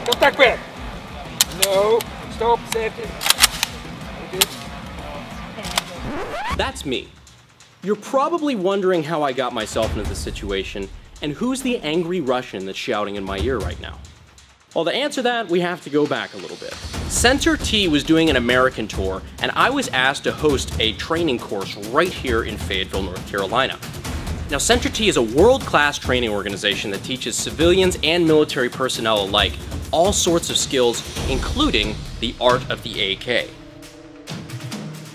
Contact back. No. Stop. Safety. That's me. You're probably wondering how I got myself into this situation and who's the angry Russian that's shouting in my ear right now. Well, to answer that, we have to go back a little bit. Center T was doing an American tour, and I was asked to host a training course right here in Fayetteville, North Carolina. Now, Center T is a world-class training organization that teaches civilians and military personnel alike all sorts of skills, including the art of the AK.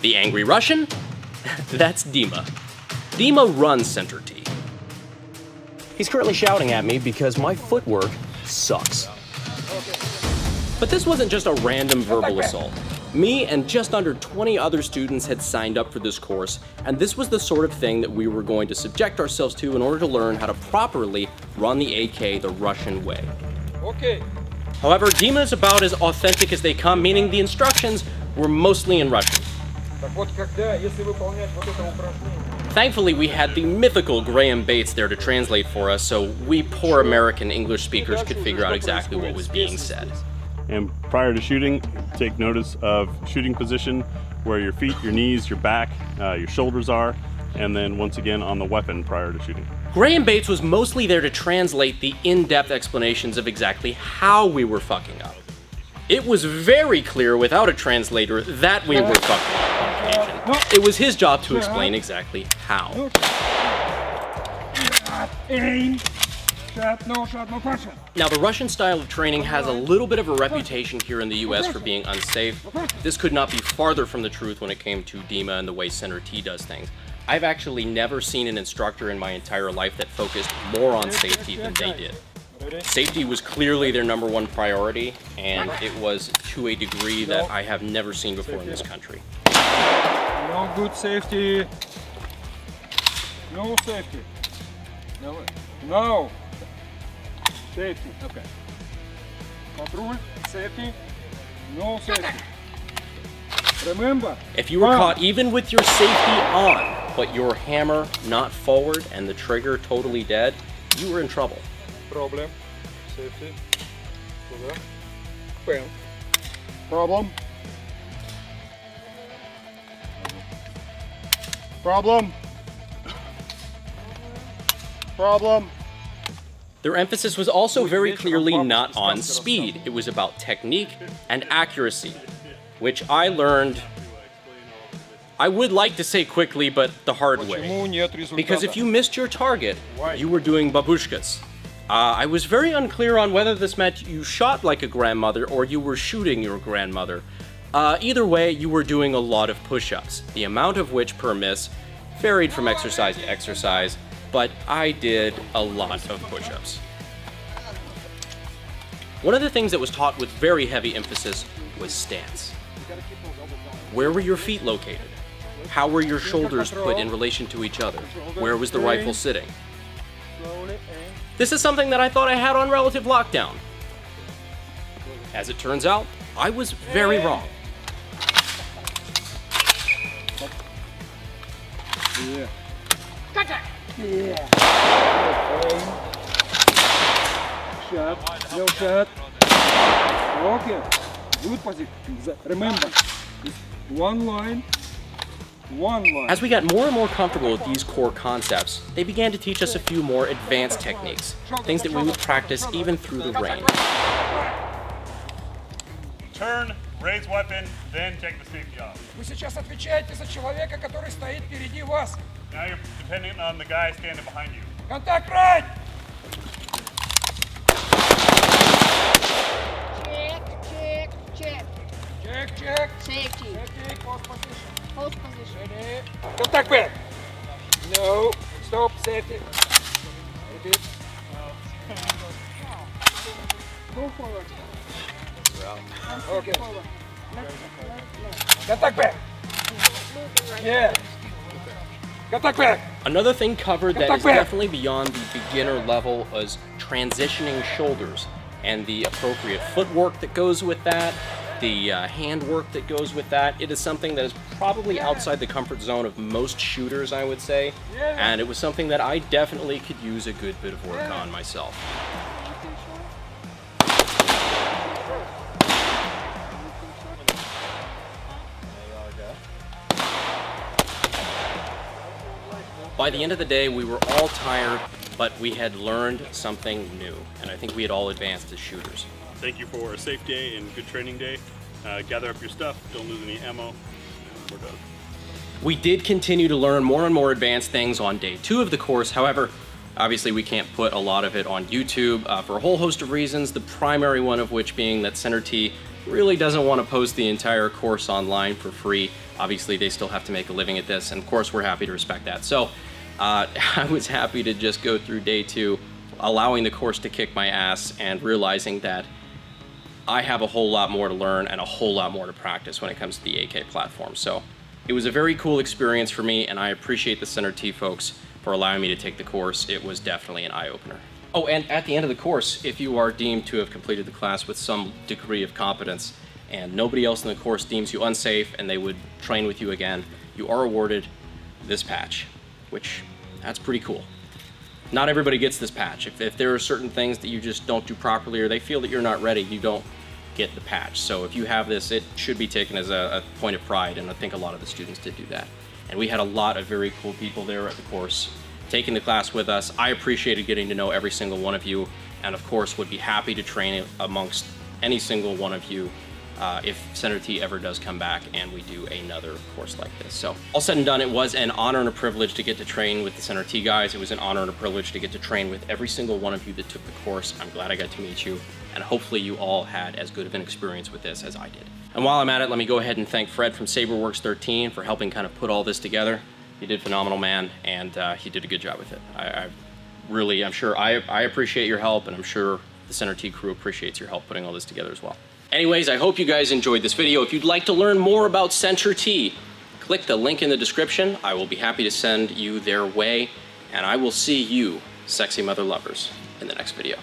The angry Russian? That's Dima. Dima runs Center T. He's currently shouting at me because my footwork sucks. But this wasn't just a random verbal assault. Me and just under 20 other students had signed up for this course, and this was the sort of thing that we were going to subject ourselves to in order to learn how to properly run the AK the Russian way. Okay. However, Dima is about as authentic as they come, meaning the instructions were mostly in Russian. Thankfully, we had the mythical Graham Bates there to translate for us, so we poor American English speakers could figure out exactly what was being said. And prior to shooting, take notice of shooting position, where your feet, your knees, your back, your shoulders are, and then once again on the weapon prior to shooting. Graham Bates was mostly there to translate the in-depth explanations of exactly how we were fucking up. It was very clear without a translator that we were fucking up on occasion. It was his job to explain exactly how. Now, the Russian style of training has a little bit of a reputation here in the US for being unsafe. This could not be farther from the truth when it came to Dima and the way Center T does things. I've actually never seen an instructor in my entire life that focused more on safety than they did. Safety was clearly their #1 priority, and it was to a degree that I have never seen before in this country. No good safety. No safety. No. Safety. Okay. Patrol. Safety. No safety. Remember. If you were caught even with your safety on, but your hammer not forward and the trigger totally dead, you were in trouble. Problem. Safety. Pen. Problem. Problem. Problem. Their emphasis was also very clearly not on speed. It was about technique and accuracy, which I learned, I would like to say quickly, but the hard way. Because if you missed your target, you were doing Babushkas. I was very unclear on whether this meant you shot like a grandmother or you were shooting your grandmother. Either way, you were doing a lot of push-ups, the amount of which per miss varied from exercise to exercise, but I did a lot of push-ups. One of the things that was taught with very heavy emphasis was stance. Where were your feet located? How were your shoulders put in relation to each other? Where was the rifle sitting? This is something that I thought I had on relative lockdown. As it turns out, I was very wrong. Yeah. Shot. No shot. Okay. Good position. Remember, it's one line. As we got more and more comfortable with these core concepts, they began to teach us a few more advanced techniques, things that we would practice even through the rain. Turn, raise weapon, then take the safety off. Вы сейчас отвечаете за человека, который стоит впереди вас. Now you're depending on the guy standing behind you. Contact right. Check. Safety. Post position. Post position. Ready. Contact back. No. Stop. Safety. Repeat. Go forward. Okay. Forward. Left. Contact back. Yeah. Contact back. Another thing covered that is definitely beyond the beginner level was transitioning shoulders and the appropriate footwork that goes with that, the handwork that goes with that. It is something that is probably outside the comfort zone of most shooters, I would say, and it was something that I definitely could use a good bit of work on myself. By the end of the day, we were all tired, but we had learned something new, and I think we had all advanced as shooters. Thank you for a safe day and good training day. Gather up your stuff, don't lose any ammo, and we're done. We did continue to learn more and more advanced things on day 2 of the course. However, obviously we can't put a lot of it on YouTube for a whole host of reasons, the primary one of which being that Center T really doesn't want to post the entire course online for free. Obviously they still have to make a living at this, and of course we're happy to respect that. So I was happy to just go through day 2, allowing the course to kick my ass and realizing that I have a whole lot more to learn and a whole lot more to practice when it comes to the AK platform. So it was a very cool experience for me, and I appreciate the Center T folks for allowing me to take the course. It was definitely an eye-opener. Oh, and at the end of the course, if you are deemed to have completed the class with some degree of competence and nobody else in the course deems you unsafe and they would train with you again, you are awarded this patch, which that's pretty cool. Not everybody gets this patch. If there are certain things that you just don't do properly or they feel that you're not ready, you don't get the patch. So if you have this, it should be taken as a point of pride, and I think a lot of the students did do that. And we had a lot of very cool people there at the course taking the class with us. I appreciated getting to know every single one of you, and of course would be happy to train amongst any single one of you if Center T ever does come back and we do another course like this. So all said and done, it was an honor and a privilege to get to train with the Center T guys. It was an honor and a privilege to get to train with every single one of you that took the course. I'm glad I got to meet you, and hopefully you all had as good of an experience with this as I did. And while I'm at it, let me go ahead and thank Fred from SaberWorks 13 for helping kind of put all this together. He did phenomenal, man, and he did a good job with it. I'm sure I appreciate your help, and I'm sure the Center T crew appreciates your help putting all this together as well. Anyways, I hope you guys enjoyed this video. If you'd like to learn more about Center T, click the link in the description. I will be happy to send you their way, and I will see you, sexy mother lovers, in the next video.